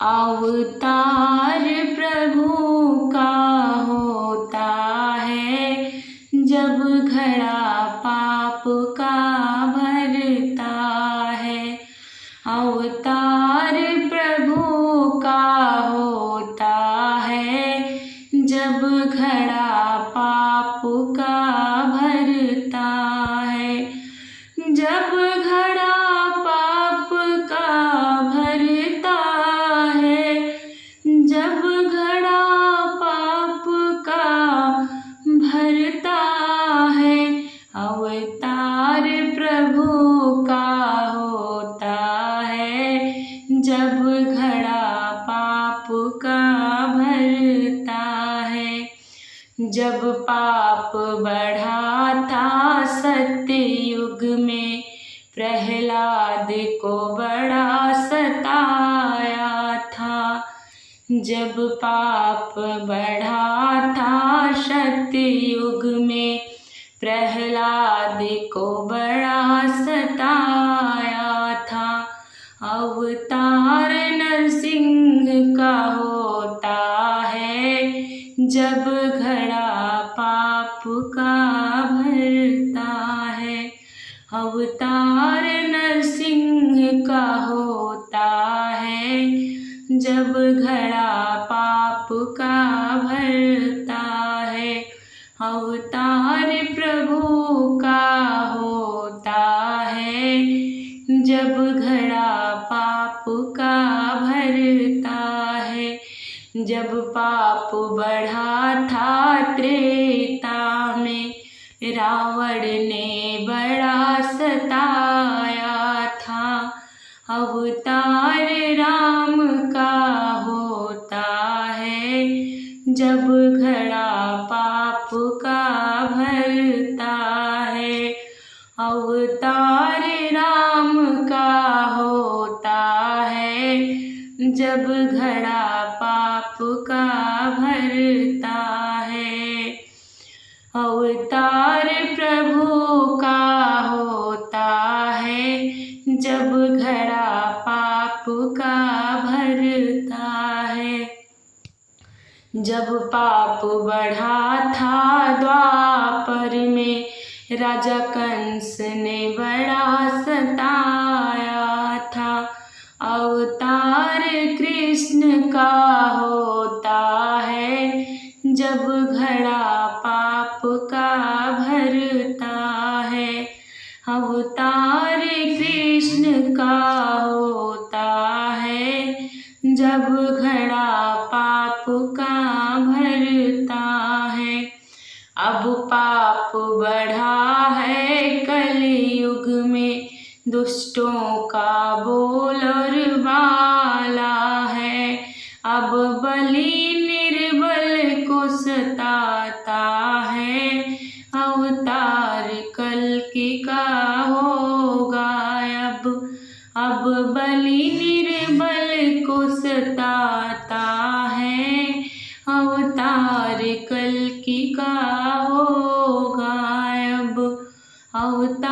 अवतार प्रभु का होता है, जब घड़ा पाप का भरता है। अवतार प्रभु का होता है, जब घड़ा पाप का भरता है। जब घड़ा पाप का भरता है, जब घड़ा पाप का भरता है। अवतार प्रभु का होता है, जब घड़ा पाप का भरता है। जब पाप बढ़ा था सत्ययुग में, प्रहलाद को बड़ा सताया था। जब पाप बढ़ा था सत्ययुग में, प्रहलाद को बड़ा सताया था। अवतार नरसिंह का होता है, जब घड़ा पाप का भरता है। अवतार नरसिंह का होता है, जब घड़ा पाप का भरता है। अवतार प्रभु का होता है, जब घड़ा पाप का भरता है। जब पाप बढ़ा था त्रेता में, रावण ने बड़ा सताया था। अवतार राम का होता है, जब घड़ा पाप का भरता है। अवतार राम का होता है, जब घड़ा पाप का भरता है। अवतार प्रभु का होता है, जब घड़ा पाप का भरता है। जब पाप बढ़ा था द्वापर में, राजा कंस ने बड़ा सताया था। अवतार कृष्ण का होता है, जब घड़ा पाप का भरता है। अवतार कृष्ण का होता है, जब घड़ा पाप का भरता है। अब पाप बढ़ा है कलयुग में, दुष्टों का बोलबाला है। अब बलि निर्बल को सताता है, अवतार कल्कि का होगा अब बलि निर्बल को सताता है, अवतार कल्कि का होगा अब। अवतार